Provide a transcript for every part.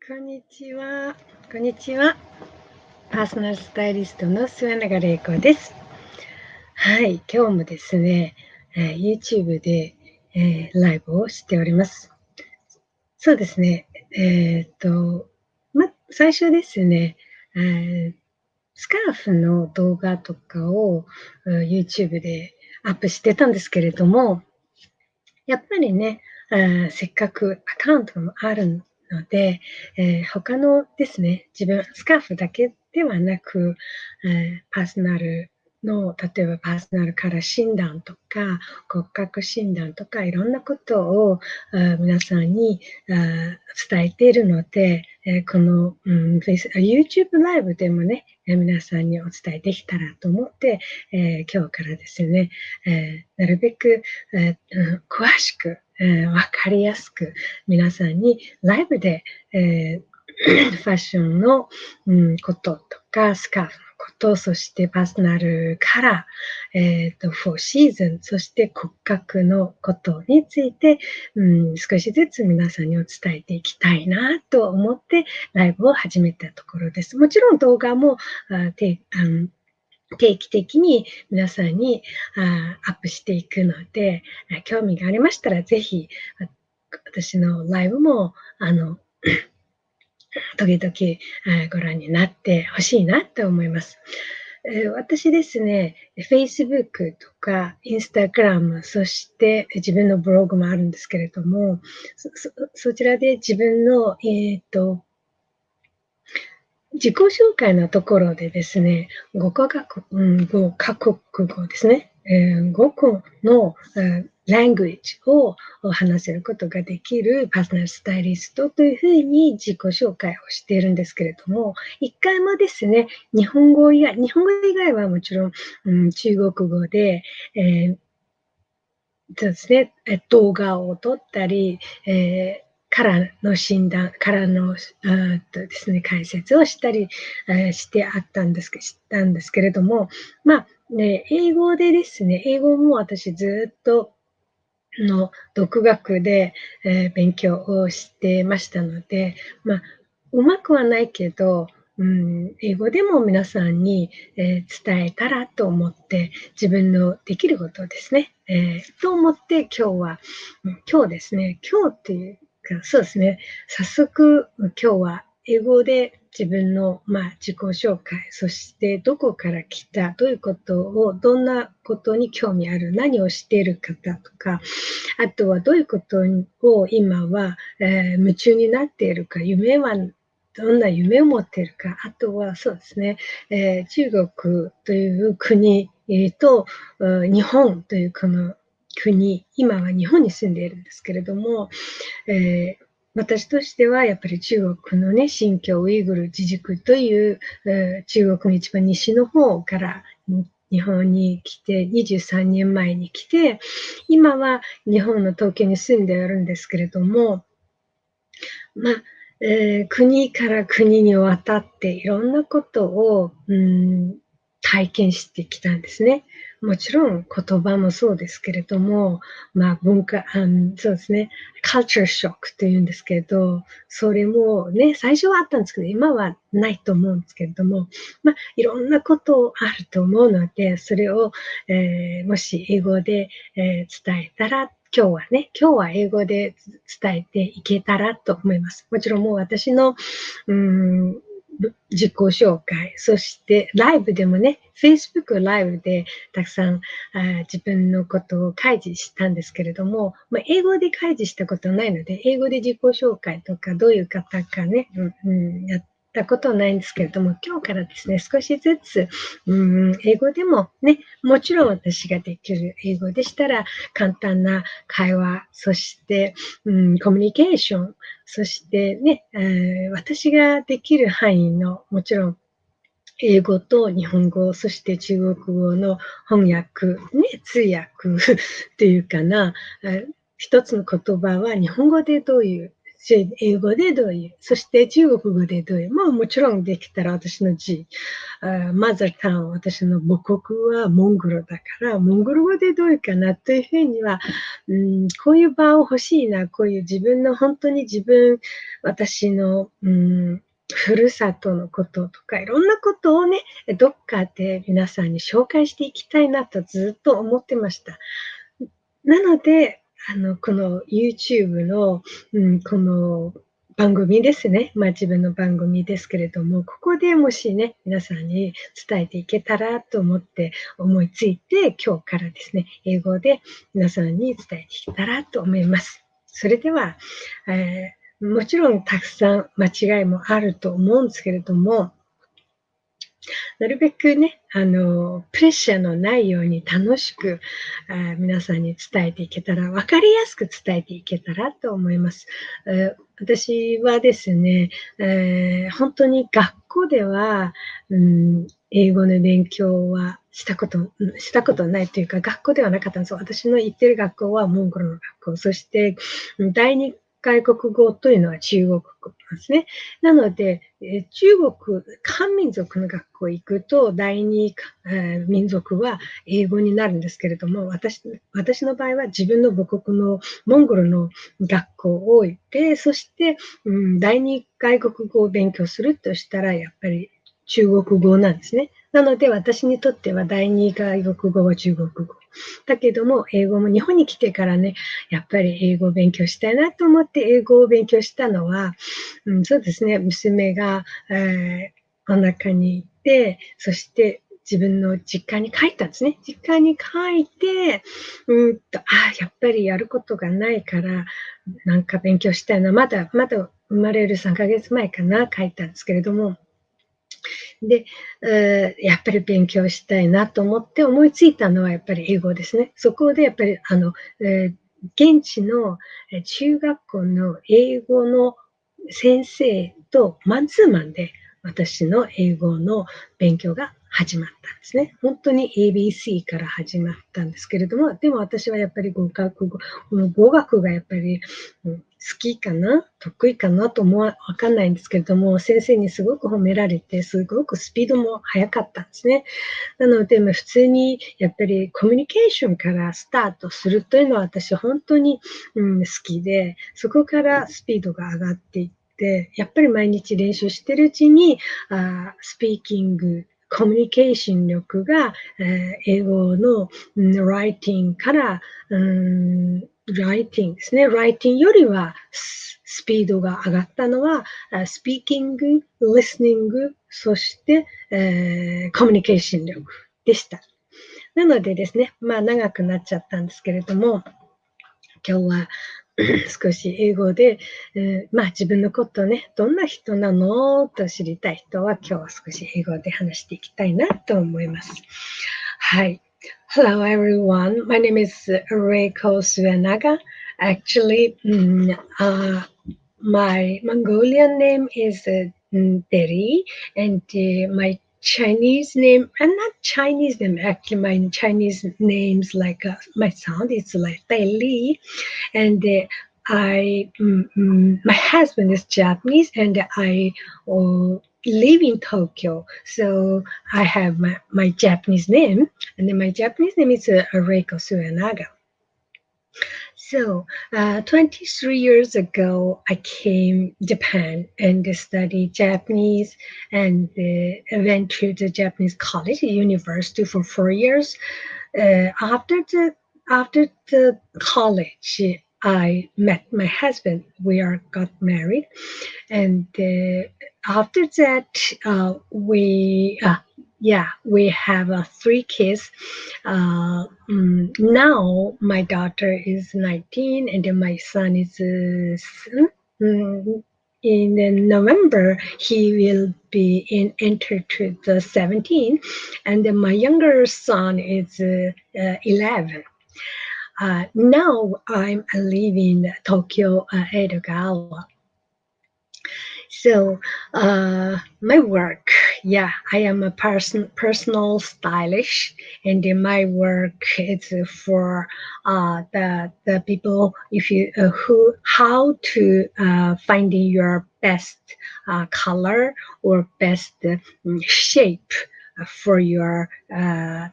こんにちは。こんにちは。パーソナルスタイリストの末永麗子です。はい、今日もですね、YouTube で、ライブをしております。そうですね。最初ですね、スカーフの動画とかをYouTube でアップしてたんですけれども、やっぱりね、せっかくアカウントもあるので、他のですね、スカーフだけではなく、パーソナルの、例えばパーソナルカラー診断とか、骨格診断とか、いろんなことを皆さんに伝えているので、この、YouTube ライブでもね、皆さんにお伝えできたらと思って、今日からですね、なるべく詳しく、わかりやすく皆さんにライブで、ファッションの、こととか、スカーフのこと、そしてパーソナルカラー、フォーシーズン、そして骨格のことについて、少しずつ皆さんにお伝えていきたいなと思ってライブを始めたところです。もちろん動画も定期的に皆さんにアップしていくので、興味がありましたらぜひ私のライブも時々ご覧になってほしいなと思います。私ですね、Facebook とか Instagram、そして自分のブログもあるんですけれども、そちらで自分の、自己紹介のところでですね、5カ国語ですね、5個の、language を話せることができるパーソナルスタイリストというふうに自己紹介をしているんですけれども、一回もですね、日本語以外はもちろん、中国語で、そうですね、動画を撮ったり、カラーのですね、解説をしたり、したんですけれども、英語でですね、英語も私ずっと独学で、勉強をしてましたので、うまくはないけど、英語でも皆さんに、伝えたらと思って、自分のできることですね、と思って今日ですね、今日っていうか、そうですね、早速今日は英語で自分の、自己紹介、そしてどこから来た、どんなことに興味ある、何をしている方とか、あとはどういうことを今は、夢中になっているか、どんな夢を持っているか、あとはそうですね、中国という国、と日本というこの国、今は日本に住んでいるんですけれども、私としてはやっぱり中国のね、新疆ウイグル自治区という、中国の一番西の方から日本に来て、23年前に来て、今は日本の東京に住んでいるんですけれども、国から国に渡っていろんなことを、体験してきたんですね。もちろん言葉もそうですけれども、そうですね、カルチャーショックというんですけど、それもね、最初はあったんですけど、今はないと思うんですけれども、いろんなことあると思うので、それを、もし英語で、伝えたら今日は英語で伝えていけたらと思います。もちろんもう私の、自己紹介、そしてライブでもね、Facebook ライブでたくさん自分のことを開示したんですけれども、英語で開示したことないので、英語で自己紹介とかどういう方かね、やったことないんですけれども、今日からですね、少しずつ、英語でもね、もちろん私ができる英語でしたら、簡単な会話、そして、コミュニケーション、そしてね、私ができる範囲の、もちろん英語と日本語、そして中国語の翻訳、ね、通訳っていうかな、一つの言葉は日本語でどういう英語でどういう、そして中国語でどういう、もちろんできたら私のマザータウン、私の母国はモンゴルだから、モンゴル語でどういうかなというふうには、こういう場を欲しいな、こういう本当に私の、ふるさとのこととか、いろんなことをね、どっかで皆さんに紹介していきたいなとずっと思ってました。なので、この YouTube の、この番組ですね。自分の番組ですけれども、ここでもしね、皆さんに伝えていけたらと思いついて、今日からですね、英語で皆さんに伝えていけたらと思います。それでは、もちろんたくさん間違いもあると思うんですけれども、なるべくね、プレッシャーのないように楽しく皆さんに伝えていけたら、わかりやすく伝えていけたらと思います。私はですね、本当に学校では、英語の勉強はしたことないというか、学校ではなかったんですよ。私の行ってる学校はモンゴルの学校、そして第二外国語というのは中国語なんですね。なので、中国、漢民族の学校行くと、第二、民族は英語になるんですけれども、私の場合は自分の母国のモンゴルの学校を行って、そして、第二外国語を勉強するとしたら、やっぱり中国語なんですね。なので、私にとっては第二外国語は中国語。だけども、英語も日本に来てからね、やっぱり英語を勉強したいなと思って英語を勉強したのは、そうですね、娘が、お腹にいて、そして自分の実家に帰ったんですね。実家に帰って、やっぱりやることがないから、なんか勉強したいな。まだ生まれる3ヶ月前かな、帰ったんですけれども、で、やっぱり勉強したいなと思って思いついたのはやっぱり英語ですね。そこでやっぱり現地の中学校の英語の先生とマンツーマンで私の英語の勉強が始まったんですね。本当に ABC から始まったんですけれども、でも私はやっぱり語学がやっぱり、好きかな得意かなとわかんないんですけれども、先生にすごく褒められて、すごくスピードも速かったんですね。なので、普通にやっぱりコミュニケーションからスタートするというのは私本当に、好きで、そこからスピードが上がっていって、やっぱり毎日練習してるうちに、スピーキング、コミュニケーション力が、英語の、ライティングから、ライティングですね。ライティングよりはスピードが上がったのは、スピーキング、リスニング、そして、コミュニケーション力でした。なのでですね、長くなっちゃったんですけれども、今日は少し英語で、自分のことをね、どんな人なのと知りたい人は今日は少し英語で話していきたいなと思います。はい。Hello everyone, my name is Reiko Suenaga. Actually, my Mongolian name is Deri, and my Chinese name, and not Chinese name, actually my Chinese name's like, my sound is like Li, and my husband is Japanese, and I live in Tokyo, so I have my Japanese name, and then my Japanese name is Reiko Suenaga. So, 23 years ago, I came to Japan and studied Japanese, and went to the Japanese college, university for 4 years. After the college, I met my husband. We got married, and after that, we have 3 kids. Now my daughter is 19, and then my son is in November he will be entered to the 17, and then my younger son is 11. Now I'm living in Tokyo, Edogawa. So, my work, yeah, I am a personal stylish, and in my work, it's for the people if you who how to finding your best color or best shape for your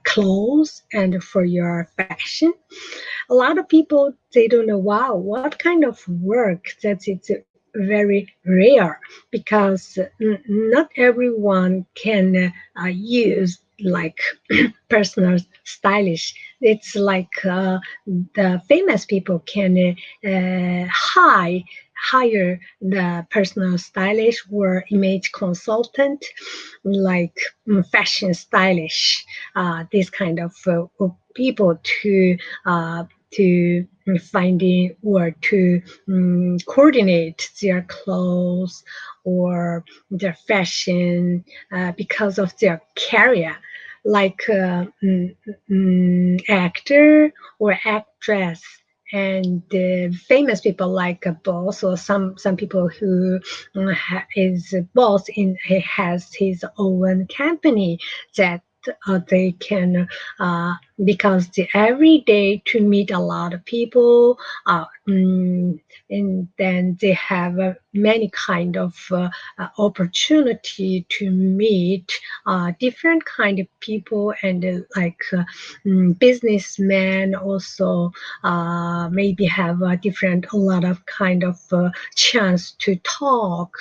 clothes and for your fashion. A lot of people they don't know, wow, what kind of work that it's very rare, because not everyone can use like personal stylish. It's like the famous people can hire the personal stylish or image consultant, like fashion stylish, this kind of people to finding or to coordinate their clothes or their fashion because of their career, like actor or actress, and famous people like a boss, or some people who is a boss in he has his own company that they can because every day to meet a lot of people, and then they have many kind of opportunity to meet different kind of people, and businessmen also maybe have a different a lot of kind of chance to talk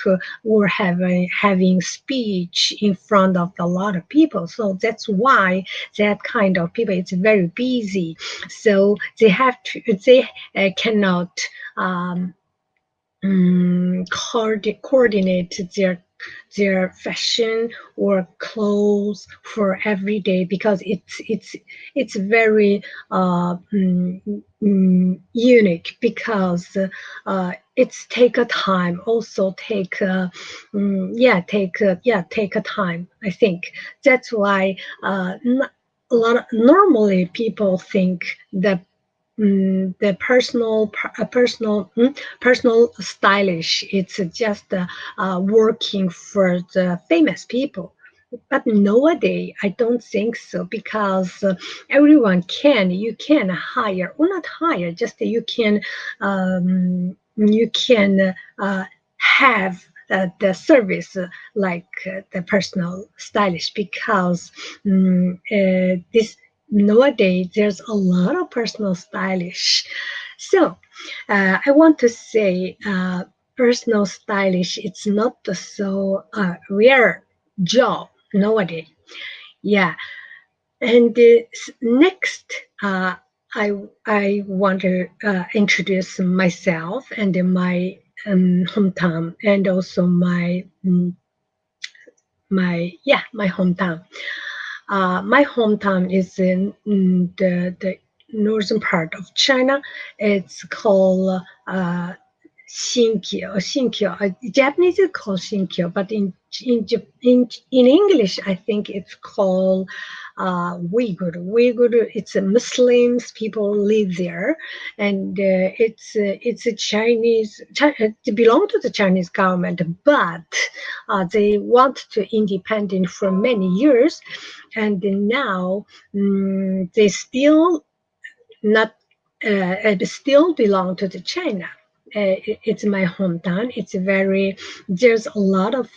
or having speech in front of a lot of people. So that's why that kind of people is very busy. So they cannot um, coordinate their fashion or clothes for every day, because it's very unique, because it's take a time, also take take a time, I think. That's why a lot of normally people think that the personal stylish, it's just working for the famous people. But nowadays I don't think so, because everyone you can hire, or not hire, just you can have the service like the personal stylish, because this nowadays there's a lot of personal stylish. So I want to say personal stylish, it's not so rare job nowadays. Yeah. And next, I I want to introduce myself and my hometown, and also my hometown. My hometown is in the northern part of China. It's called Shinkyo. Japanese is called Shinkyo, but in English, I think it's called Uyghur. Uyghur, it's a Muslims people live there, and it's a Chinese. It belong to the Chinese government, but they want to independent for many years, and now they still not still belong to the China. It's my hometown. It's very there's a lot of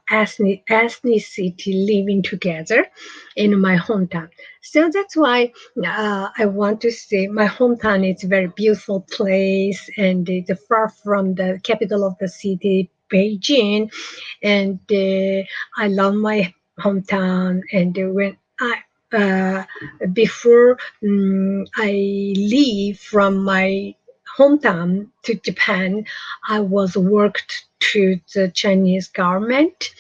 ethnicity living together in my hometown. So that's why I want to say my hometown is a very beautiful place, and it's far from the capital of the city, Beijing, and I love my hometown. And when I uh, before I leave from my hometown to Japan, I was worked to the Chinese government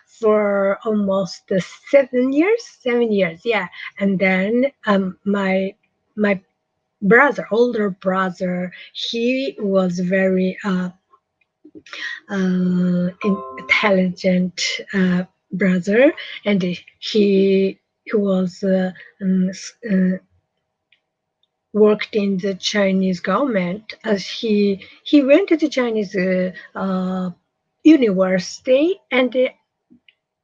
for almost 7 years. 7 years, yeah. And then my brother, older brother, he was very intelligent brother, and he was worked in the Chinese government. As he went to the Chinese university and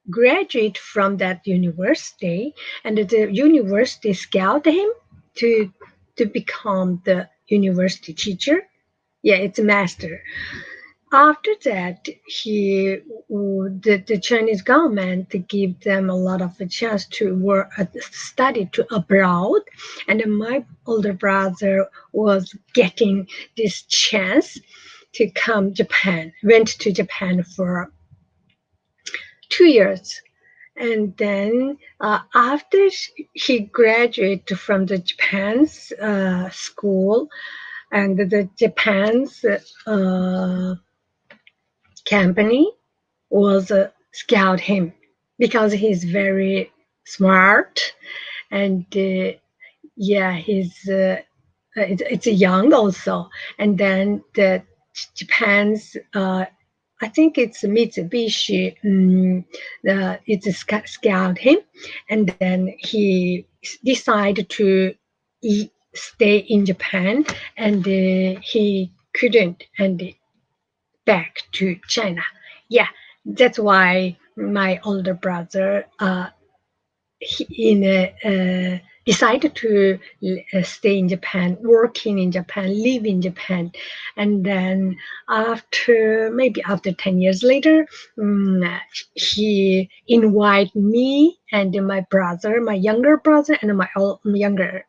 graduate from that university, and the university scout him to become the university teacher. Yeah, it's a master. After that, the Chinese government give them a lot of a chance to work, study to abroad, and my older brother was getting this chance to come Japan. Went to Japan for 2 years, and then after he graduated from the Japan's school, and the Japan's company was scout him because he's very smart, and yeah, it's young also. And then the Japan's I think it's Mitsubishi. It's scout him, and then he decided to stay in Japan, and he couldn't, and back to China. Yeah, that's why my older brother decided to stay in Japan, working in Japan, live in Japan, and then maybe after 10 years later, he invited me and my brother, my younger brother, and my younger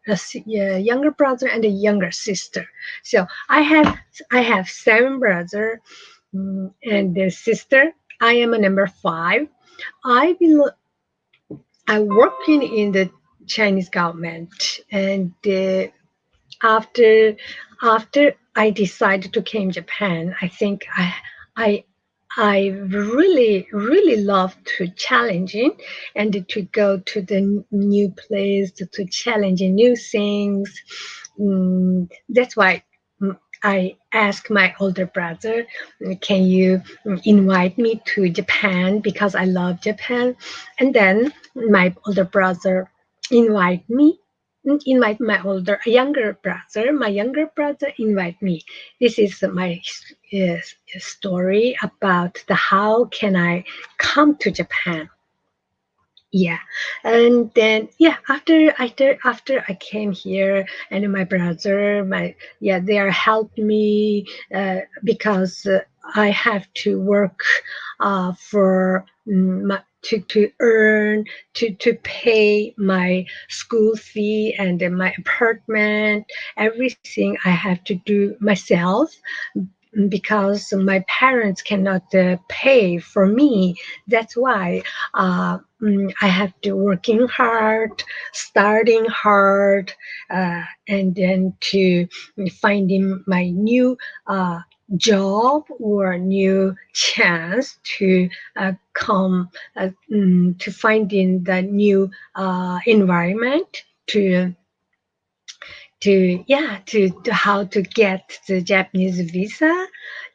brother and a younger sister. So I have 7 brothers and a sister. I am a number 5. I belong I working in the Chinese government, and after I decided to came Japan, I think I I really love to challenging and to go to the new place to challenge new things. That's why I asked my older brother, can you invite me to Japan because I love Japan? And then my older brother invite me, invite my younger brother. My younger brother invite me. This is my story about the how can I come to Japan. Yeah, and then yeah, after I came here, and my brother, they are helped me because I have to work for to earn to pay my school fee and my apartment. Everything I have to do myself because my parents cannot pay for me. That's why I have to working hard, starting hard, and then to finding my new job or new chance to come to finding the new environment to how to get the Japanese visa.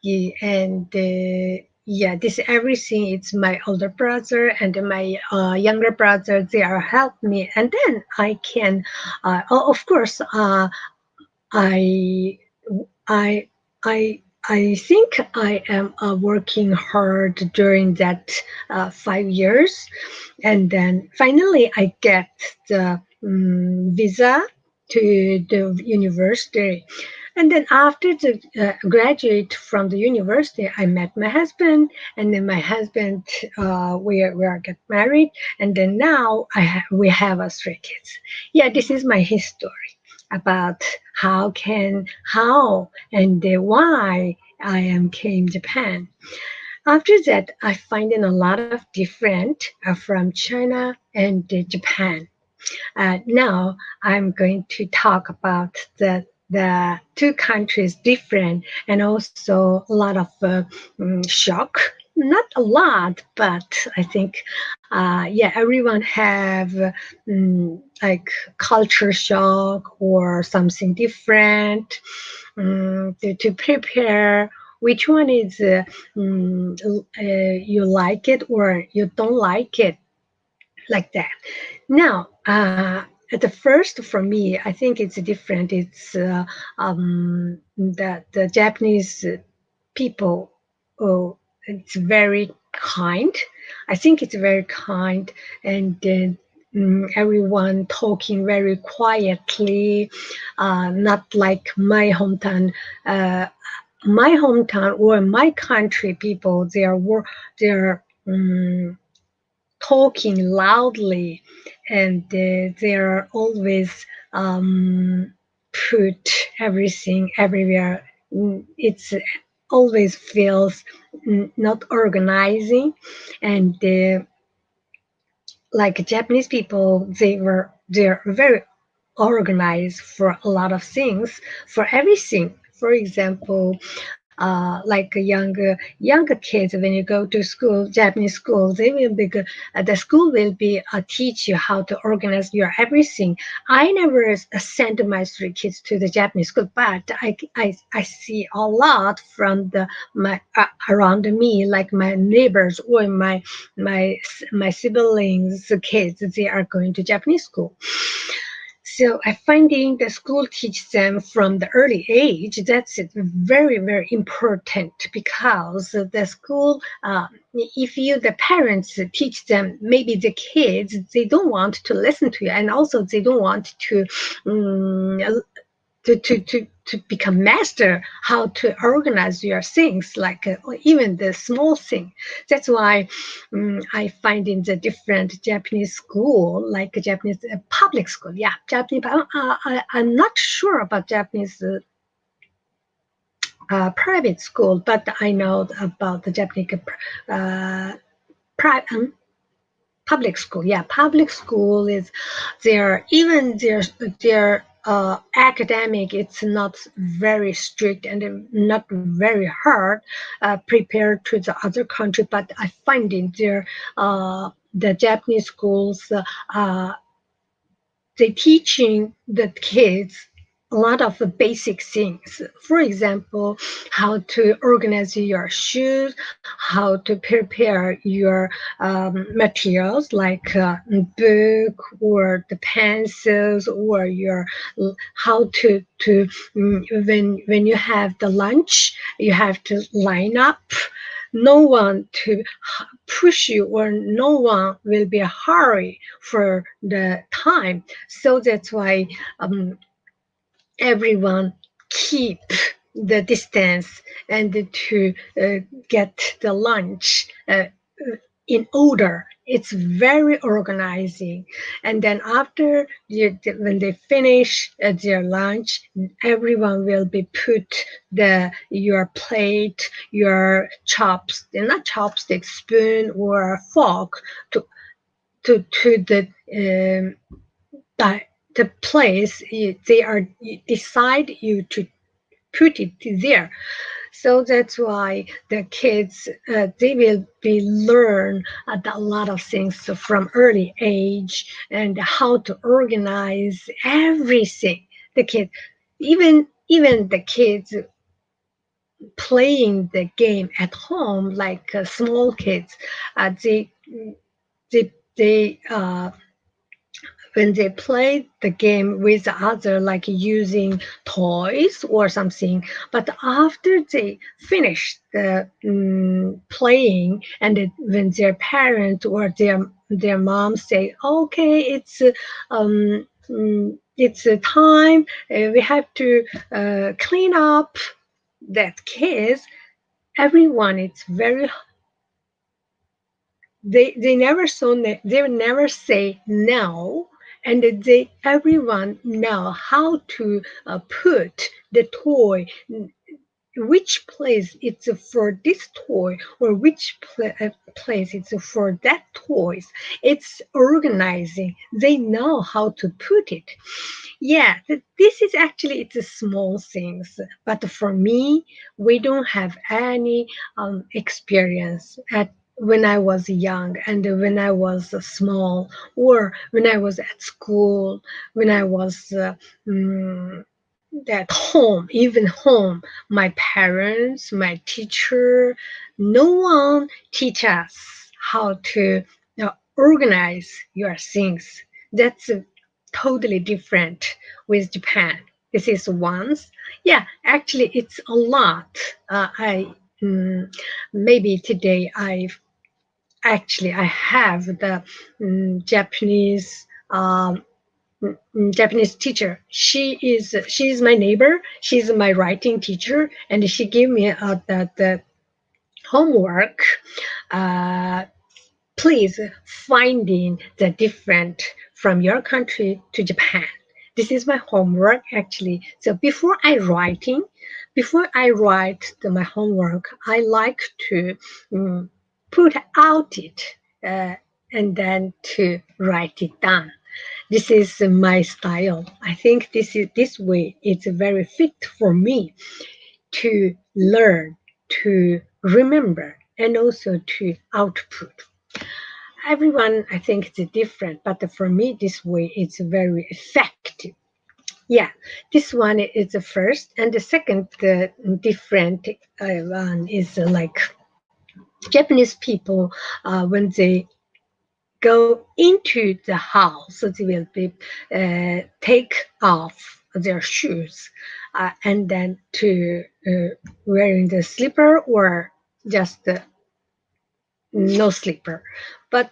Yeah, and yeah, this everything. It's my older brother and my younger brother. They are help me, and then I can. Of course, I I I. I think I am working hard during that 5 years, and then finally I get the visa to the university. And then after the graduate from the university, I met my husband, and then my husband we are get married, and then now we have us 3 kids. Yeah, this is my history about how and why I am came Japan. After that, I find in a lot of different from China and Japan. Now I'm going to talk about the two countries different, and also a lot of shock. Not a lot, but I think yeah, everyone have like culture shock or something different to prepare. Which one is you like it or you don't like it, like that. Now, at the first for me, I think it's different. It's the Japanese people. Oh, it's very kind. I think it's very kind, and everyone talking very quietly, not like my hometown. My hometown or my country people, they're talking loudly, and they're always put everything everywhere. It's always feels not organizing, and like Japanese people, they're very organized for a lot of things, for everything. For example, like younger kids, when you go to school, Japanese school, they will be good. The school will be teach you how to organize your everything. I never sent my 3 kids to the Japanese school, but I see a lot from my around me, like my neighbors or my my siblings kids, they are going to Japanese school. So I finding the school teach them from the early age. That's very, very important, because the school, if you, the parents teach them, maybe the kids, they don't want to listen to you. And also they don't want um, to become master how to organize your things, like even the small thing. That's why I find in the different Japanese school, like Japanese public school, yeah, Japanese. I'm not sure about Japanese private school, but I know about the Japanese private. Public school, yeah, public school is even their academic, it's not very strict and not very hard prepared to the other country, but I find in their the Japanese schools, they teaching the kids a lot of the basic things. For example, how to organize your shoes, how to prepare your materials like book or the pencils, or your how to when you have the lunch, you have to line up. No one to push you, or no one will be a hurry for the time. So that's why everyone keep the distance and to get the lunch in order. It's very organizing. And then after when they finish their lunch, everyone will be put your plate, your chops, not chopstick, spoon or fork to the the place they are decide you to put it there. So that's why the kids they will be learn a lot of things from early age, and how to organize everything. The kid, even the kids playing the game at home, like small kids, they they when they play the game with other, like using toys or something, but after they finish the playing, and when their parents or their mom say, okay, it's a time, we have to clean up that kids, everyone, it's very, they never they never say no, and they everyone know how to put the toy, which place it's for this toy, or which place it's for that toys. It's organizing, they know how to put it. Yeah, this is actually, it's a small things, but for me, we don't have any experience at when I was young, and when I was small, or when I was at school, when I was at home, even home, my parents, my teacher, no one teach us how to organize your things. That's totally different with Japan. This is once. Yeah, actually, it's a lot. maybe today I have the Japanese Japanese teacher. She's my neighbor. She's my writing teacher, and she gave me the homework. Uh, Please finding the different from your country to Japan. This is my homework actually. So before I write my homework, I like to put out it and then to write it down. This is my style. I think this way. It's very fit for me to learn, to remember, and also to output. Everyone, I think it's different, but for me, this way it's very effective. Yeah, this one is the first, and the second different one is like Japanese people when they go into the house, they will be take off their shoes and then to wearing the slipper or just no slipper. But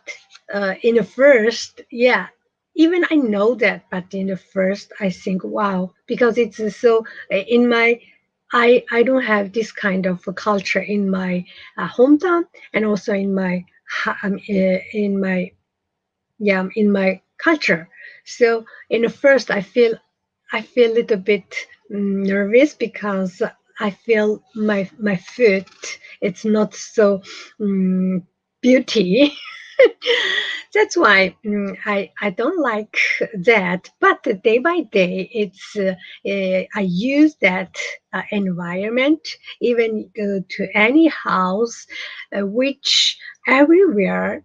in the first, yeah, even I know that, but in the first, I think, wow, because it's so in my, I don't have this kind of a culture in my hometown and also in my in my yeah in my culture. So in the first, I feel a little bit nervous because I feel my foot it's not so beauty. That's why I don't like that. But day by day, I use that environment. Even go to any house, which everywhere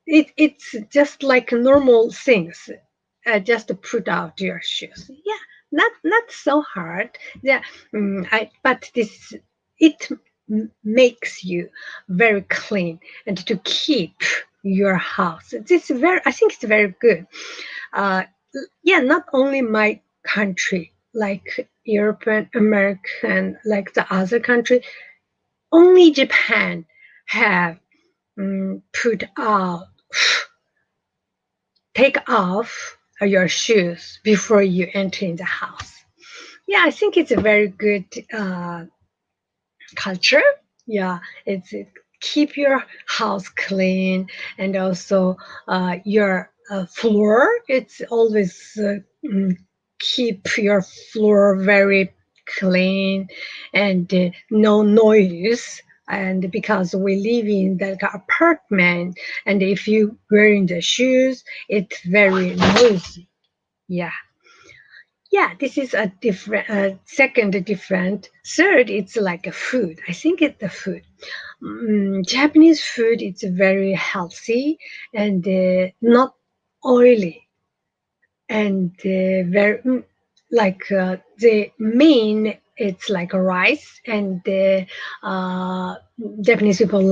it's just like normal things. Just to put out your shoes. Yeah, not so hard. Yeah, but this it makes you very clean and to keep your house. This very, I think it's very good. Uh, yeah, not only my country, like European, American, like the other country, only Japan have put out, take off your shoes before you enter in the house. Yeah, I think it's a very good culture. Yeah, it keep your house clean and also your floor. It's always keep your floor very clean and no noise. And because we live in the apartment, and if you wearing the shoes, it's very noisy. Yeah. Yeah, this is a different, second different. Third, it's like a food. I think it's the food. Japanese food is very healthy and not oily and very like the main. It's like a rice and Japanese people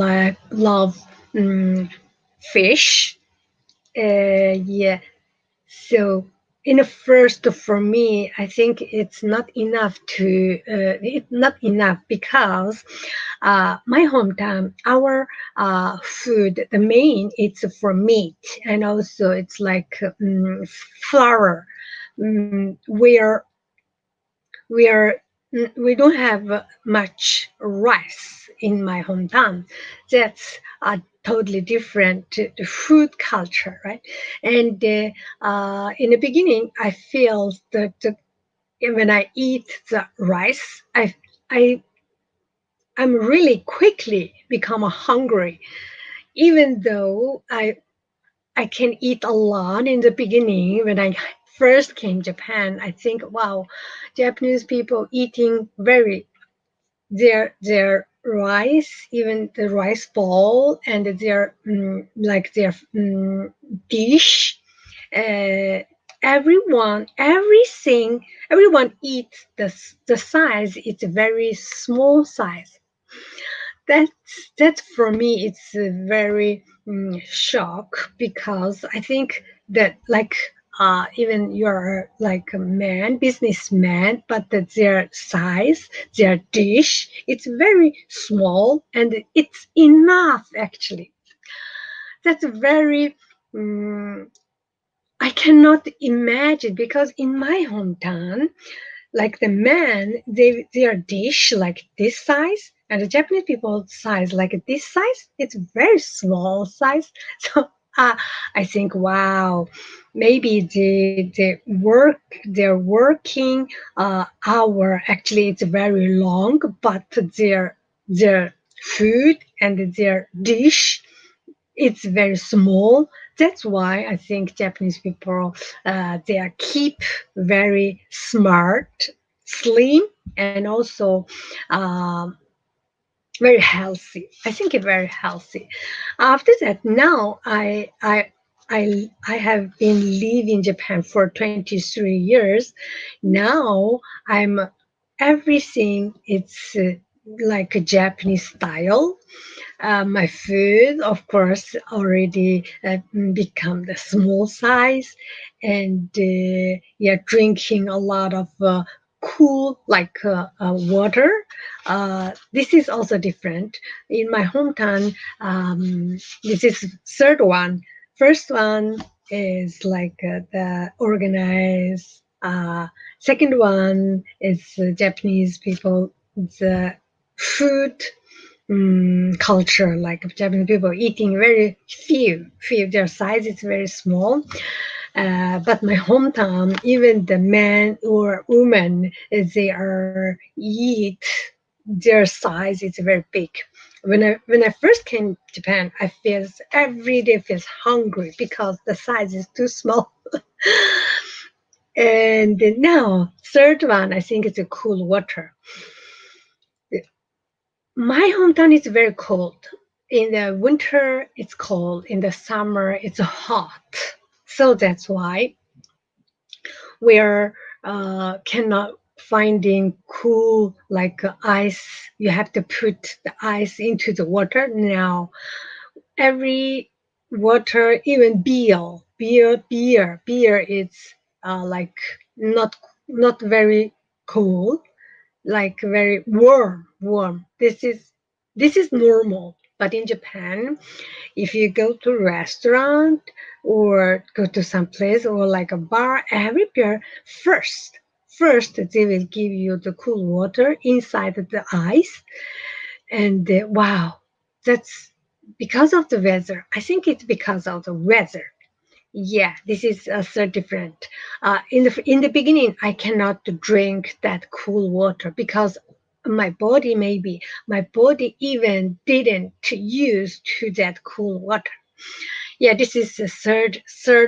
love fish. Yeah, so in the first, for me, I think it's not enough to it's not enough because my hometown, our food, the main it's for meat and also it's like flour, where we are we don't have much rice in my hometown. That's a totally different food culture, right? And in the beginning, I feel that when I eat the rice, I I'm really quickly become hungry, even though I can eat a lot in the beginning when I first came to Japan. I think, wow, Japanese people eating very their rice, even the rice ball and their like their dish. Uh, everyone eats the size. It's a very small size. That's for me. It's a very shock because I think that like even you're like a man, businessman, but their size, their dish, it's very small and it's enough actually. That's very, um, I cannot imagine because in my hometown, like the men, their dish like this size, and the Japanese people size like this size. It's very small size. So I think, wow, maybe their working hour actually it's very long, but their food and their dish it's very small. That's why I think Japanese people they are keep very smart, slim, and also um, very healthy. I think it's very healthy. After that, now I have been living in Japan for 23 years. Now I'm everything. It's like a Japanese style. My food, of course, already become the small size, and yeah, drinking a lot of cool like water. This is also different in my hometown. This is third one. First one is like the organized. Second one is Japanese people. The food culture, like Japanese people eating very few. Their size is very small. But my hometown, even the man or woman, they are eat their size is very big. When I first came to Japan, I feels every day feels hungry because the size is too small. And now third one, I think it's a cool water. My hometown is very cold. In the winter, it's cold. In the summer, it's hot. So that's why we're cannot finding cool like ice. You have to put the ice into the water. Now every water, even beer is like not not very cool, like very warm. This is normal. But in Japan, if you go to a restaurant or go to some place or like a bar, everywhere, first they will give you the cool water inside the ice. And wow, that's because of the weather. I think it's because of the weather. Yeah, this is so different. In the beginning, I cannot drink that cool water because my body even didn't use to that cool water. Yeah, this is the third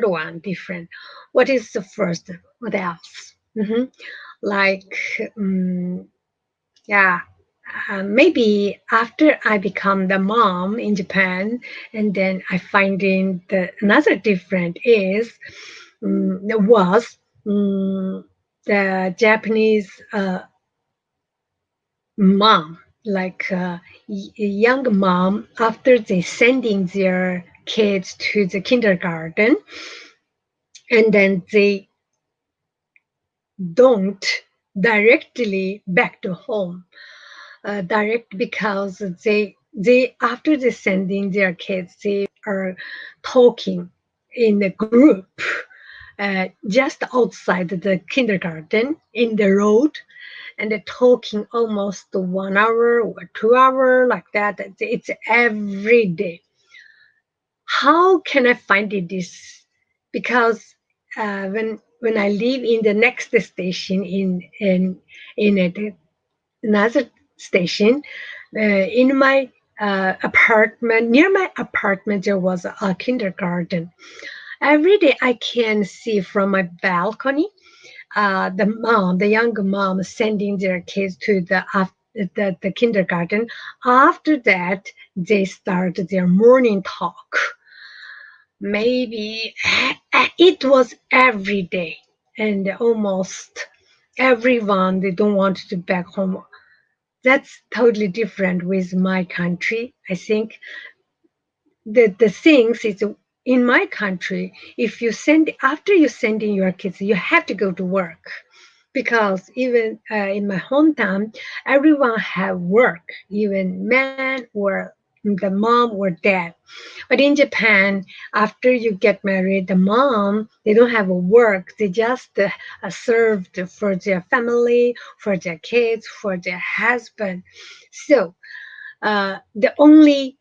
one different. What is the first? What else? Like yeah, maybe after I become the mom in Japan, and then I finding the another different is was the Japanese mom, like young mom, after they sending their kids to the kindergarten, and then they don't directly back to home direct because they after they sending their kids they are talking in a group just outside the kindergarten in the road, and they're talking almost 1 hour or 2 hour like that. It's every day. How can I find it this? Because when I live in the next station in another station, in my apartment, near my apartment, there was a kindergarten. Every day I can see from my balcony the young mom sending their kids to the kindergarten. After that, they start their morning talk. Maybe it was every day, and almost everyone they don't want to back home. That's totally different with my country. I think the things is in my country, if you send after you sending your kids, you have to go to work, because even in my hometown, everyone have work, even man or the mom or dad. But in Japan, after you get married, the mom, they don't have a work. They just served for their family, for their kids, for their husband. So the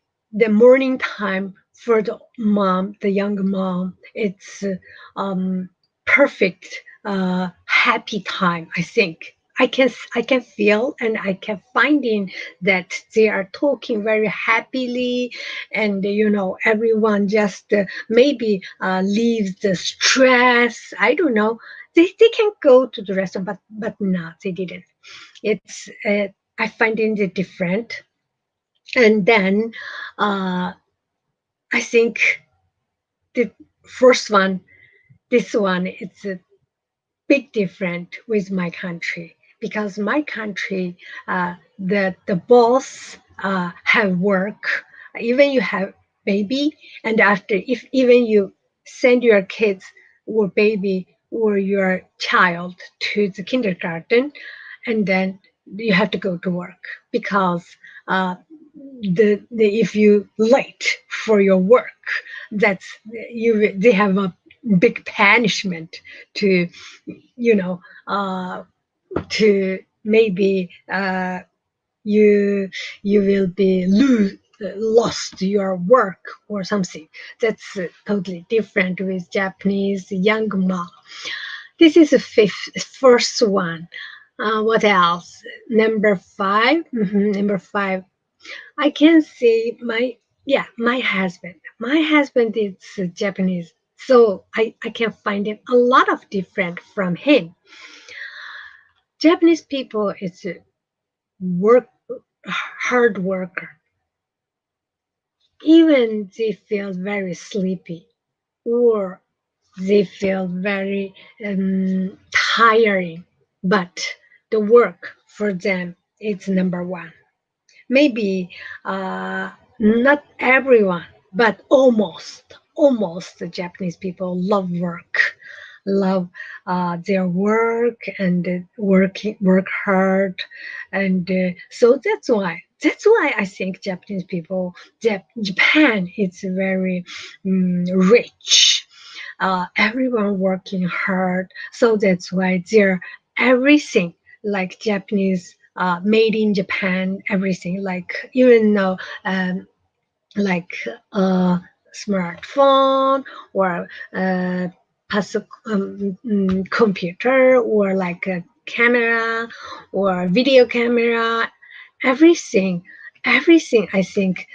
morning time for the mom, the young mom, it's perfect, happy time. I think I can feel and I can finding that they are talking very happily, and everyone just maybe leaves the stress. I don't know. They can go to the restaurant, but no, they didn't. It's I finding it different. And then I think the first one, this one, it's a big different with my country, because my country, the boss have work, even you have baby, and after, if even you send your kids or baby or your child to the kindergarten, and then you have to go to work, because uh, the if you late for your work, that's they have a big punishment to you know to maybe you you will be lost your work or something. That's totally different with Japanese young mom. This is the first one. What else? Number 5. Number 5. I can say my husband. My husband is Japanese, so I can find it a lot of different from him. Japanese people is a work hard worker. Even they feel very sleepy, or they feel very tiring, but the work for them is number one. Maybe not everyone, but almost the Japanese people love their work, and work hard, and so that's why I think Japanese people, Japan, it's very rich. Everyone working hard, so that's why they're everything like Japanese, made in Japan, everything, like even though like a smartphone, or a computer, or like a camera or video camera, everything everything. I think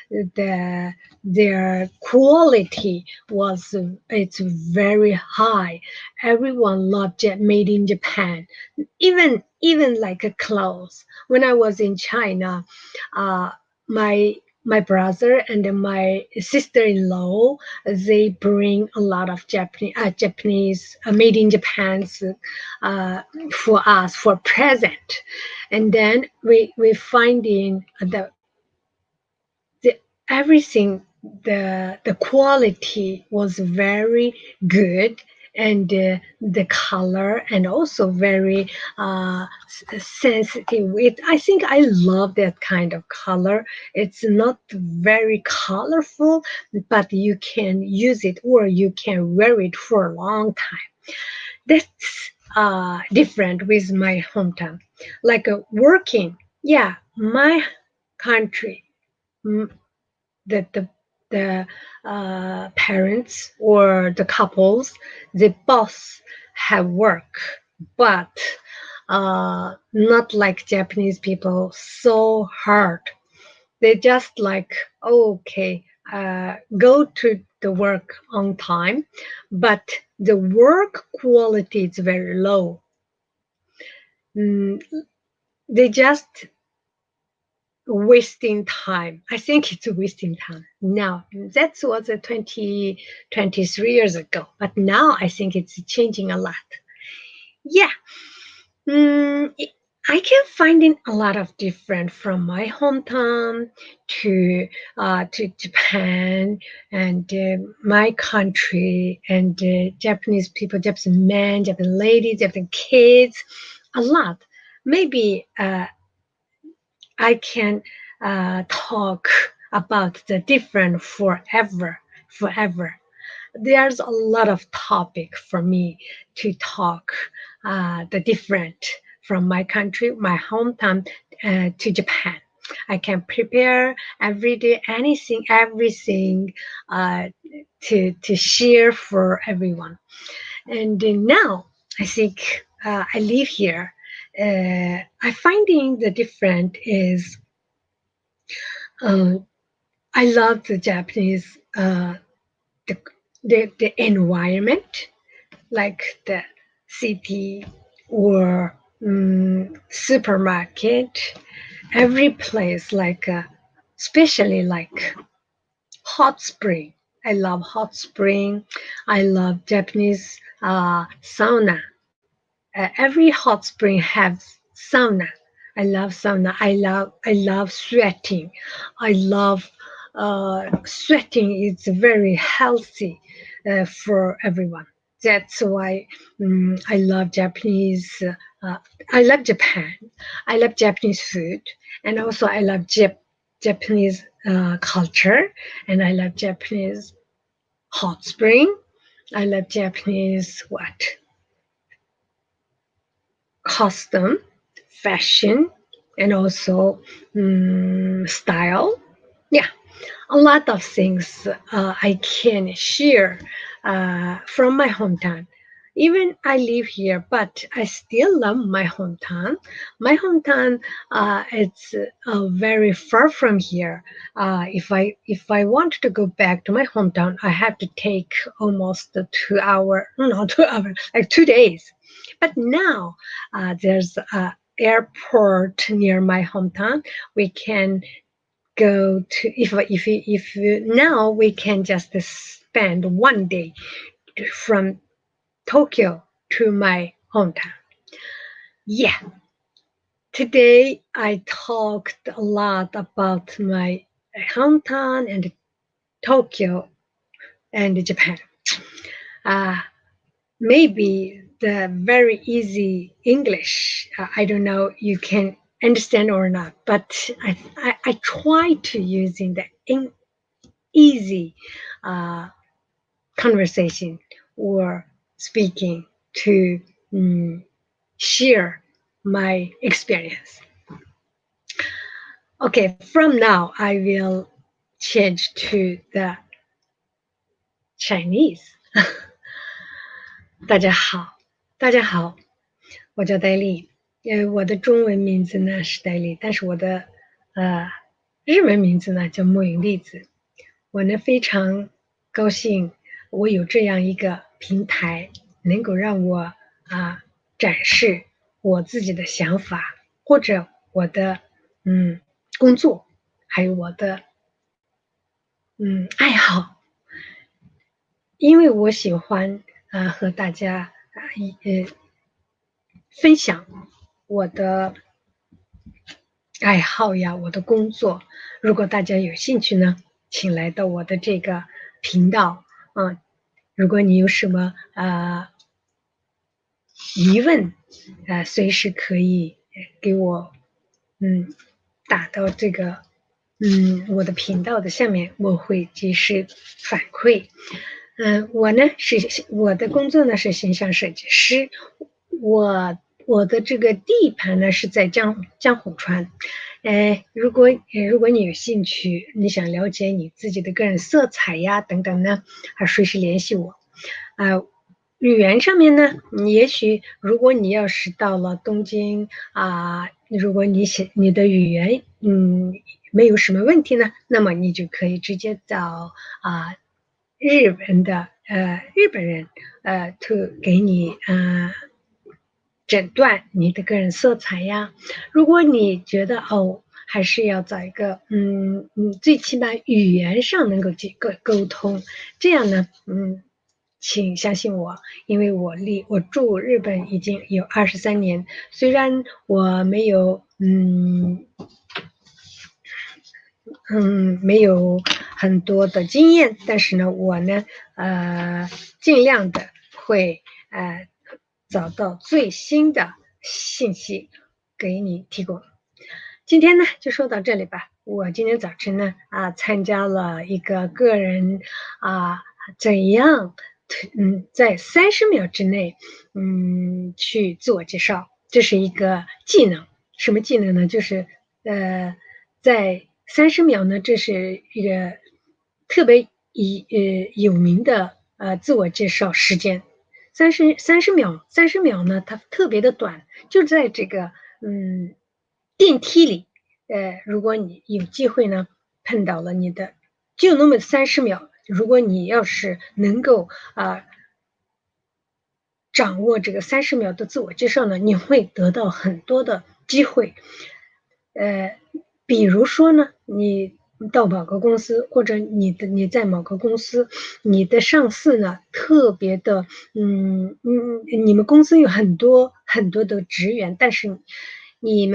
their quality was it's very high. Everyone loved made in Japan. Even like a clothes. When I was in China, uh, my my brother and my sister-in-law, they bring a lot of Japanese made in Japan's for us for present. And then we finding the everything, the quality was very good, and the color, and also very sensitive. I think I love that kind of color. It's not very colorful, but you can use it, or you can wear it for a long time. That's different with my hometown. Like working, yeah, my country, that the parents or the couples, they both have work, but not like Japanese people so hard. They just like, okay, go to the work on time, but the work quality is very low. Mm, they just wasting time. I think it's wasting time. Now, that was 23 years ago, but now I think it's changing a lot. Yeah. Mm, I can find in a lot of different from my hometown to Japan and my country and Japanese people, Japanese men, Japanese ladies, Japanese kids, a lot. Maybe I can talk about the different forever. There's a lot of topic for me to talk the different from my country, my hometown to Japan. I can prepare every day anything, everything to share for everyone. And now I think I live here. I finding the different is uh, I love the Japanese the, the environment like the city or supermarket, every place like especially like hot spring. I love hot spring. I love Japanese sauna. Every hot spring has sauna. I love sauna. I love sweating. I love sweating is very healthy for everyone. That's why I love Japanese. I love Japan. I love Japanese food, and also I love Japanese culture, and I love Japanese hot spring. I love Japanese what custom, fashion, and also style. Yeah, a lot of things I can share from my hometown. Even I live here, but I still love my hometown. My hometown, it's very far from here. If I want to go back to my hometown, I have to take almost 2 hour, no, 2 hours, like 2 days. But now there's a airport near my hometown. We can go to if now we can just spend 1 day from Tokyo to my hometown. Yeah, today I talked a lot about my hometown and Tokyo and Japan. Uh, Maybe the very easy English, I don't know you can understand or not, but I try to using the easy conversation or speaking to share my experience. Okay, from now I will change to the Chinese. 大家好，大家好，我叫戴丽，我的中文名字呢是戴丽，但是我的日文名字呢叫末永丽子。我呢非常高兴，我有这样一个平台，能够让我展示我自己的想法，或者我的工作，还有我的爱好，因为我喜欢和大家分享我的爱好呀，我的工作。如果大家有兴趣呢，请来到我的这个频道如果你有什么疑问随时可以给我打到这个我的频道的下面，我会及时反馈。我的工作呢是形象设计师，我的这个地盘呢是在江户川。如果你有兴趣，你想了解你自己的个人色彩呀等等呢，随时联系我。语言上面呢，也许如果你要是到了东京如果你的语言没有什么问题呢，那么你就可以直接找日本人给你诊断你的个人色彩呀。如果你觉得还是要找一个最起码语言上能够沟通，这样呢请相信我，因为我住日本已经有23年，虽然我没有很多的经验，但是呢，我呢，尽量的会找到最新的信息给你提供。今天呢，就说到这里吧。我今天早晨呢，参加了一个个人怎样在30秒之内去自我介绍，这是一个技能。什么技能呢？就是在30秒呢，这是一个特别有名的自我介绍时间。30秒呢，它特别的短，就在这个电梯里。如果你有机会呢碰到了你的，就那么30秒，如果你要是能够掌握这个30秒的自我介绍呢，你会得到很多的机会。比如说呢，你到某个公司，或者你在某个公司，你的上司呢特别的你们公司有很多很多的职员，但是你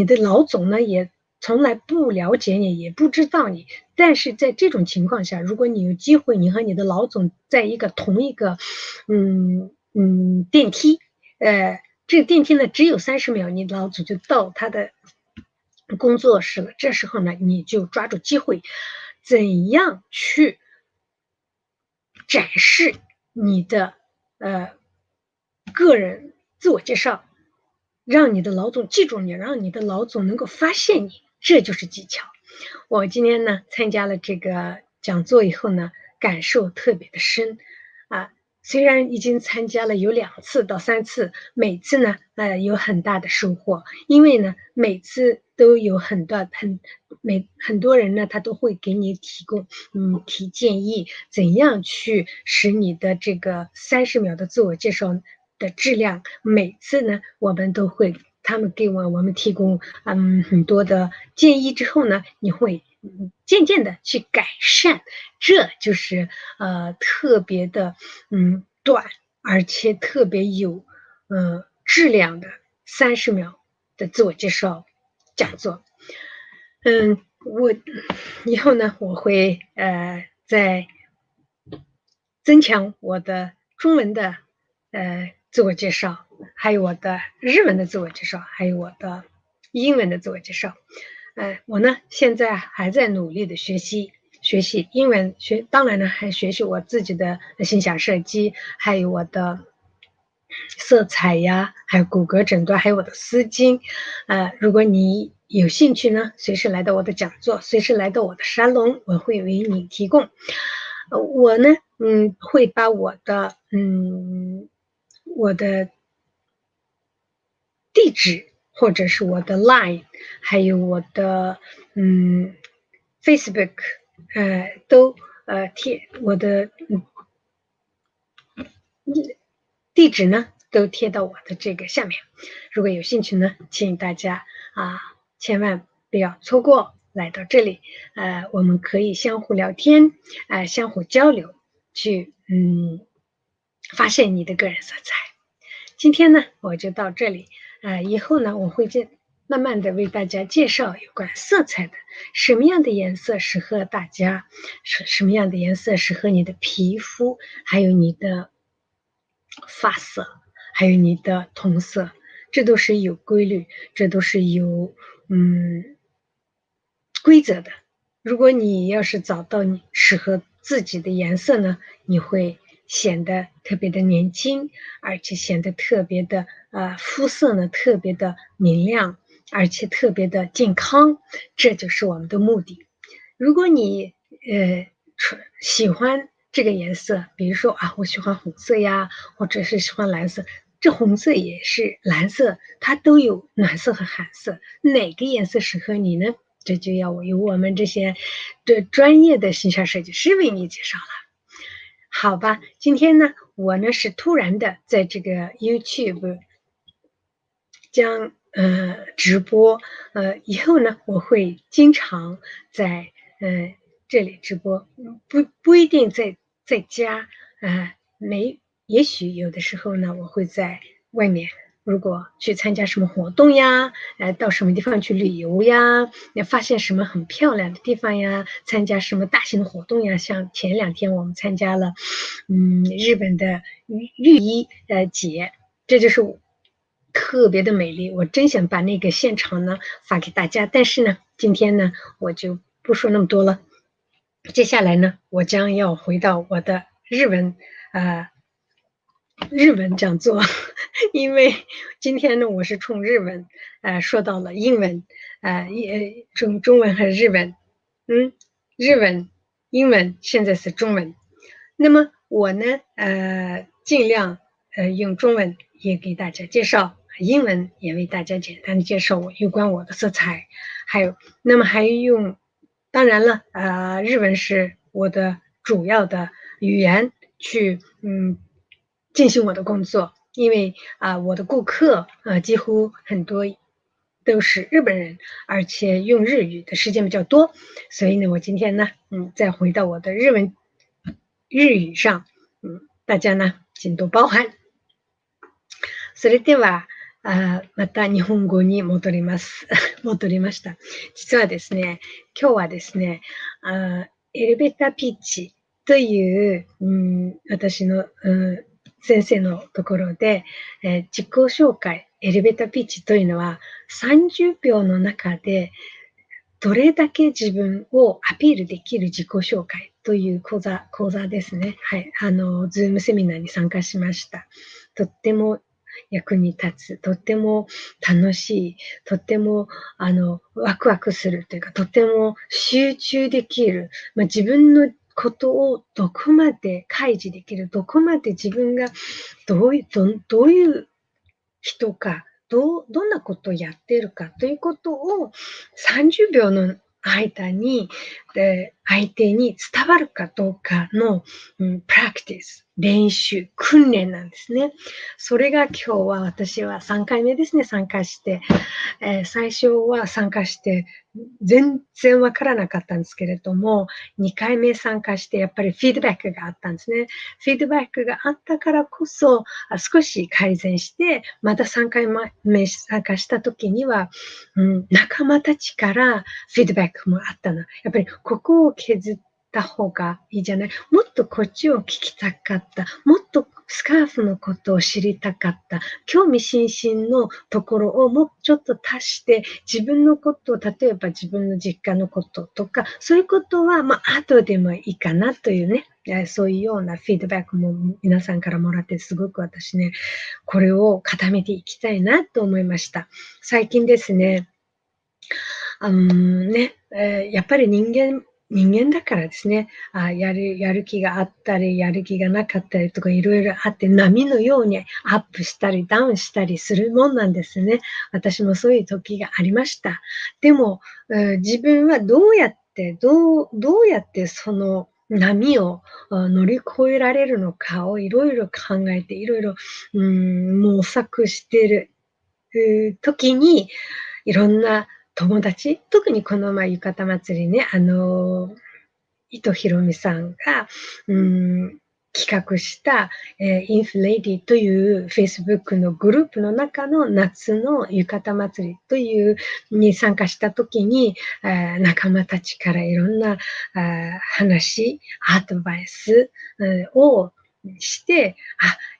的老总呢也从来不了解你，也不知道你。但是在这种情况下，如果你有机会，你和你的老总在同一个电梯，这个电梯呢只有30秒，你老总就到他的工作室了。这时候呢，你就抓住机会，怎样去展示你的个人自我介绍，让你的老总记住你，让你的老总能够发现你，这就是技巧。我今天呢参加了这个讲座以后呢，感受特别的深虽然已经参加了有2次到3次，每次呢有很大的收获，因为呢每次都有很多人呢他都会给你提建议，怎样去使你的这个30秒的自我介绍的质量。每次呢他们给我们提供很多的建议之后呢，你会渐渐的去改善。这就是特别的短，而且特别有质量的30秒的自我介绍讲座。我以后呢，我会再增强我的中文的自我介绍，还有我的日文的自我介绍，还有我的英文的自我介绍。我呢现在还在努力的学习英文，当然呢还学习我自己的形象设计，还有我的色彩呀，还有骨骼诊断，还有我的丝巾。如果你有兴趣呢，随时来到我的讲座，随时来到我的沙龙，我会为你提供。我呢会把我的地址，或者是我的 Line， 还有我的Facebook， 都贴我的地址呢都贴到我的这个下面。如果有兴趣呢，请大家千万不要错过来到这里。我们可以相互聊天，相互交流，去发现你的个人色彩。今天呢我就到这里。以后呢我会慢慢的为大家介绍有关色彩的，什么样的颜色适合大家，什么样的颜色适合你的皮肤，还有你的发色，还有你的瞳色，这都是有规律，这都是有规则的。如果你要是找到你适合自己的颜色呢，你会显得特别的年轻，而且显得特别的肤色呢特别的明亮，而且特别的健康，这就是我们的目的。如果你喜欢这个颜色，比如说我喜欢红色呀，或者是喜欢蓝色，这红色也是蓝色，它都有暖色和寒色，哪个颜色适合你呢？这就要由我们这些专业的形象设计师为你介绍了。好吧，今天呢我呢是突然的在这个 YouTube 将直播，以后呢我会经常在这里直播，不一定在在家，也许有的时候呢，我会在外面，如果去参加什么活动呀，到什么地方去旅游呀，发现什么很漂亮的地方呀，参加什么大型的活动呀，像前2天我们参加了，日本的浴衣节，这就是特别的美丽，我真想把那个现场呢发给大家，但是呢，今天呢我就不说那么多了。接下来呢，我将要回到我的日文讲座，因为今天呢，我是从日文说到了英文，中文和日文，日文、英文，现在是中文。那么我呢，尽量用中文也给大家介绍，英文也为大家简单的介绍有关我的色彩，还有用，当然了，日文是我的主要的语言去进行我的工作，因为我的顾客几乎很多都是日本人，而且用日语的时间比较多，所以呢，我今天呢，再回到我的日语上，大家呢请多包涵。それでは、また日本語に戻りました。実はですね、今日はですね、エレベーターピッチという、私の、先生のところで、自己紹介、エレベーターピッチというのは30秒の中でどれだけ自分をアピールできる自己紹介という講座ですね。はい。ズームセミナーに参加しました。とっても役に立つ、とっても楽しい、とってもワクワクするというか、とても集中できる、自分のことをどこまで開示できる、どこまで自分がどういう人か、どんなことをやっているかということを30秒の間に、相手に伝わるかどうかの、プラクティス、練習、訓練なんですね。それが今日は私は3回目ですね、参加して。最初は参加して全然わからなかったんですけれども、2回目参加してやっぱりフィードバックがあったんですね。フィードバックがあったからこそ少し改善して、また3回目参加した時には、仲間たちからフィードバックもあったの。やっぱりここを削った方がいいじゃない。もっとこっちを聞きたかった。もっとスカーフのことを知りたかった。興味津々のところをもうちょっと足して、自分のことを、例えば自分の実家のこととか、そういうことは、後でもいいかなというね、そういうようなフィードバックも皆さんからもらって、すごく私ね、これを固めていきたいなと思いました。最近ですね、やっぱり人間だからですね、やる気があったり、やる気がなかったりとかいろいろあって、波のようにアップしたりダウンしたりするもんなんですね。私もそういう時がありました。でも、自分はどうやってその波を乗り越えられるのかをいろいろ考えて、いろいろ模索している時に、いろんな友達、特にこの前浴衣祭りね、伊藤博美さんが、企画した、インフレディという Facebook のグループの中の夏の浴衣祭りというに参加したときに、仲間たちからいろんな話、アドバイスをして、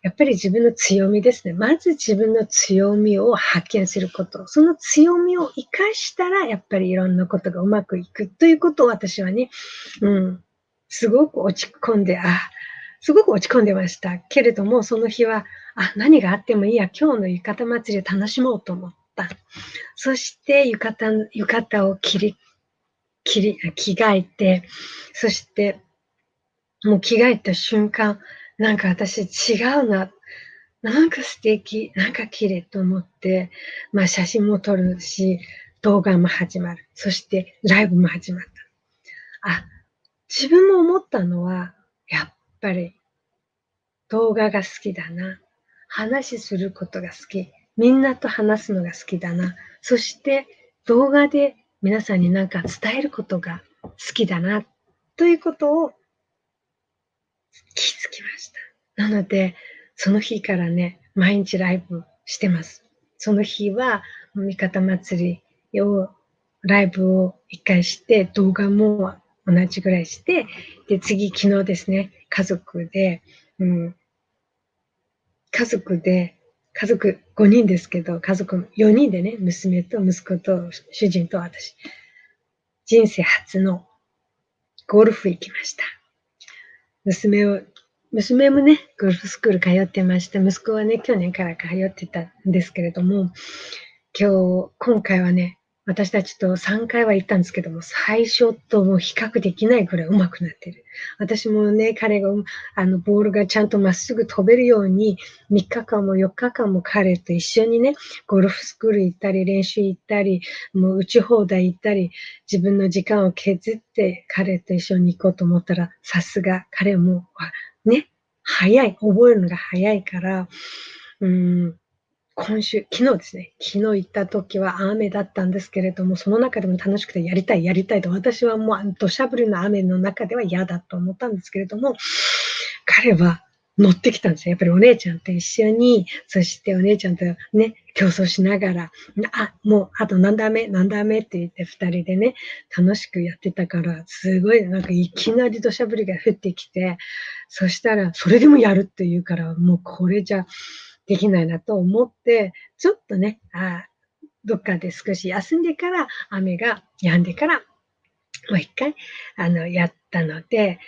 やっぱり自分の強みですね。まず自分の強みを発見すること。その強みを活かしたら、やっぱりいろんなことがうまくいくということを私はね、すごく落ち込んでました。けれども、その日は、何があってもいいや、今日の浴衣祭りを楽しもうと思った。そして浴衣を着替えて、そしてもう着替えた瞬間、なんか私違うな、なんか素敵、なんか綺麗と思って、写真も撮るし、動画も始まる。そしてライブも始まった。自分も思ったのは、やっぱり動画が好きだな。話することが好き。みんなと話すのが好きだな。そして動画で皆さんに何か伝えることが好きだな。ということを気づきました。なので、その日からね、毎日ライブしてます。その日は、味方祭りを、ライブを一回して、動画も同じぐらいして、で、昨日ですね、家族で、家族5人ですけど、家族4人でね、娘と息子と主人と私、人生初のゴルフ行きました。娘もね、ゴルフスクール通ってました。息子はね、去年から通ってたんですけれども、今回はね、私たちと3回は行ったんですけども、最初とも比較できないくらい上手くなってる。私もね、彼が、ボールがちゃんとまっすぐ飛べるように、3日間も4日間も彼と一緒にね、ゴルフスクール行ったり、練習行ったり、もう打ち放題行ったり、自分の時間を削って彼と一緒に行こうと思ったら、さすが彼も、ね、覚えるのが早いから、昨日ですね。昨日行った時は雨だったんですけれども、その中でも楽しくてやりたいやりたいと、私はもう土砂降りの雨の中では嫌だと思ったんですけれども、彼は乗ってきたんですよ。やっぱりお姉ちゃんと一緒に、そしてお姉ちゃんとね、競争しながら、もうあと何打目って言って二人でね、楽しくやってたから、すごいなんかいきなり土砂降りが降ってきて、そしたらそれでもやるって言うから、もうこれじゃできないなと思って、ちょっとね、どっかで少し休んでから、雨が止んでから、もう一回、やったので、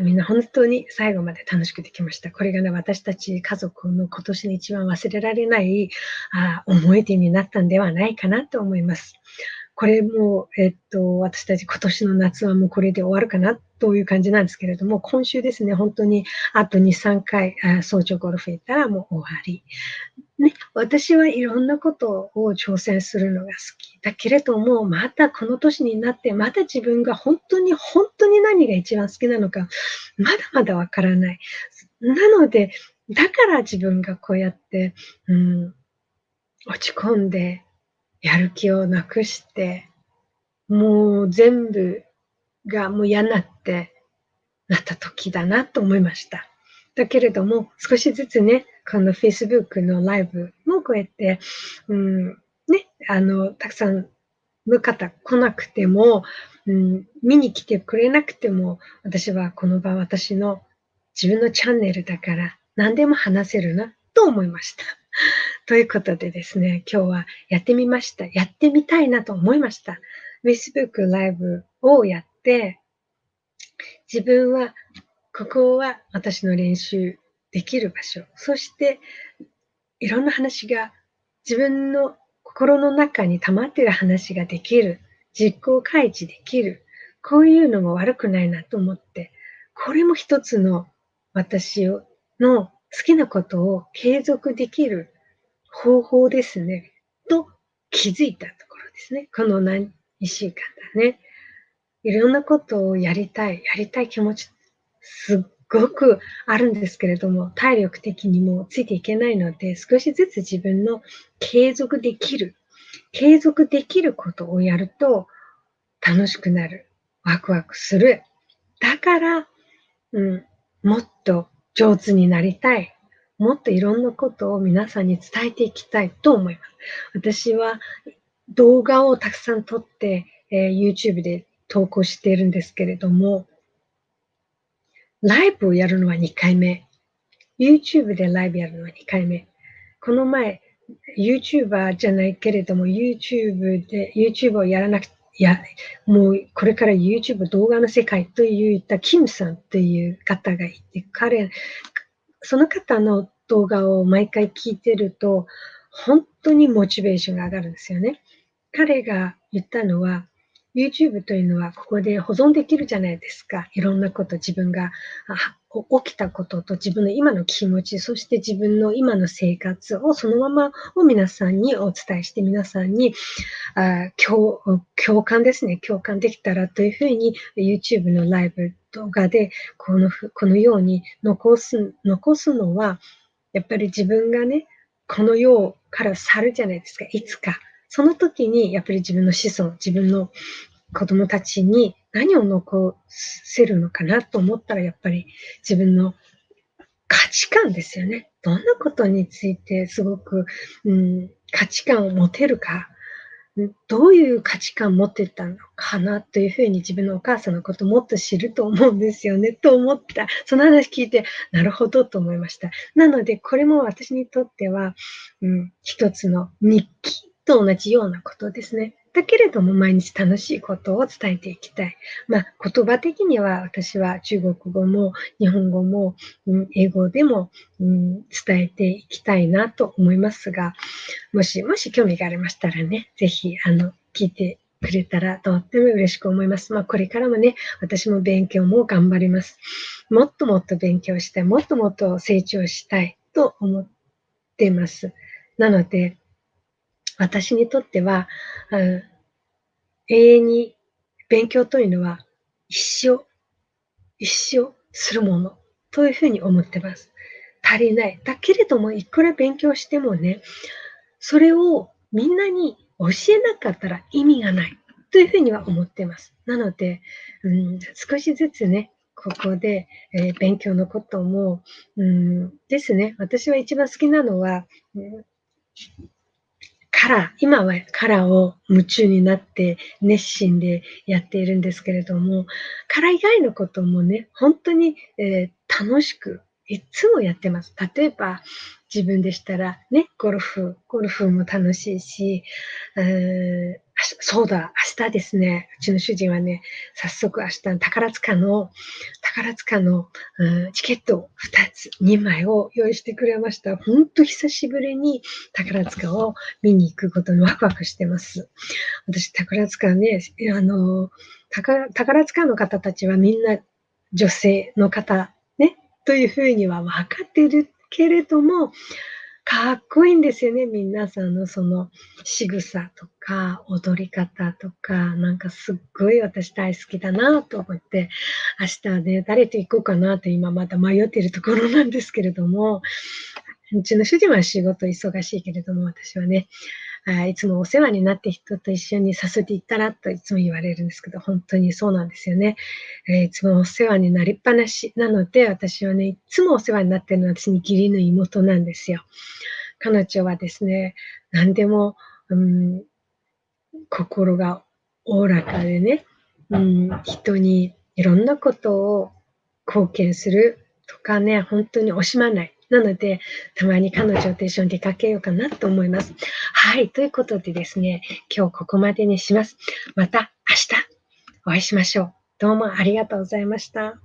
みんな本当に最後まで楽しくできました。これがね、私たち家族の今年に一番忘れられない思い出になったんではないかなと思います。これも、私たち今年の夏はもうこれで終わるかなという感じなんですけれども、今週ですね、本当にあと2、3回、早朝ゴルフ行ったらもう終わり。ね、私はいろんなことを挑戦するのが好きだけれども、またこの年になって、また自分が本当に何が一番好きなのか、まだまだわからない。なので、だから自分がこうやって、落ち込んで、やる気をなくして、もう全部がもう嫌になった時だなと思いました。だけれども、少しずつね、この Facebook のライブもこうやって、たくさんの方来なくても、見に来てくれなくても、私はこの場、私の自分のチャンネルだから、何でも話せるなと思いました。ということでですね、今日はやってみました。やってみたいなと思いました。Facebook ライブをやって、自分は、ここは私の練習できる場所。そして、いろんな話が自分の心の中に溜まっている話ができる。実行開示できる。こういうのも悪くないなと思って、これも一つの私の好きなことを継続できる方法ですね。と気づいたところですね。この1週間だね。いろんなことをやりたい気持ち、すっごくあるんですけれども、体力的にもついていけないので、少しずつ自分の継続できることをやると楽しくなる。ワクワクする。だから、もっと上手になりたい。もっといろんなことを皆さんに伝えていきたいと思います。私は動画をたくさん撮って、YouTube で投稿しているんですけれども、ライブをやるのは2回目。YouTube でライブやるのは2回目。この前、YouTuber じゃないけれども、YouTube をやらなくて、もうこれから YouTube 動画の世界といったキムさんという方がいて、その方の動画を毎回聞いてると、本当にモチベーションが上がるんですよね。彼が言ったのは、YouTube というのはここで保存できるじゃないですか。いろんなこと、自分が起きたことと自分の今の気持ち、そして自分の今の生活をそのままを皆さんにお伝えして、皆さんに共感ですね。共感できたらというふうに YouTube のライブ動画でこのように残すのは、やっぱり自分がね、この世から去るじゃないですか。いつか。その時に、やっぱり自分の子孫、自分の子供たちに何を残せるのかなと思ったら、やっぱり自分の価値観ですよね。どんなことについてすごく、価値観を持てるか、どういう価値観を持ってたのかなというふうに自分のお母さんのことをもっと知ると思うんですよね、と思った。その話聞いて、なるほどと思いました。なので、これも私にとっては、一つの日記と同じようなことですね。だけれども、毎日楽しいことを伝えていきたい。言葉的には私は中国語も日本語も、英語でも、伝えていきたいなと思いますが、もし興味がありましたらね、ぜひ、聞いてくれたらとっても嬉しく思います。これからもね、私も勉強も頑張ります。もっともっと勉強したい、もっともっと成長したいと思っています。なので、私にとっては、永遠に勉強というのは一生するものというふうに思ってます。足りない。だけれども、いくら勉強してもね、それをみんなに教えなかったら意味がないというふうには思っています。なので、少しずつね、ここで、勉強のことも、ですね、私は一番好きなのは、今はカラーを夢中になって熱心でやっているんですけれども、カラー以外のこともね、本当に、楽しくいつもやってます。例えば、自分でしたらね、ゴルフも楽しいし、そうだ、明日ですね、うちの主人はね、早速明日の宝塚の、チケットを2枚を用意してくれました。本当久しぶりに宝塚を見に行くことにワクワクしてます。私、宝塚ね、宝塚の方たちはみんな女性の方ね、というふうには分かっているけれども、かっこいいんですよね、皆さんのその仕草とか踊り方とか、なんかすっごい私大好きだなと思って、明日ね、誰と行こうかなと今まだ迷っているところなんですけれども、うちの主人は仕事忙しいけれども、私はね、いつもお世話になって人と一緒に誘って行ったらといつも言われるんですけど、本当にそうなんですよね。いつもお世話になりっぱなしなので、私はね、いつもお世話になっているのは私に義理の妹なんですよ。彼女はですね、何でも、うん、心がおおらかでね、人にいろんなことを貢献するとかね、本当に惜しまない。なので、たまに彼女と一緒に出かけようかなと思います。はい、ということでですね、今日ここまでにします。また明日お会いしましょう。どうもありがとうございました。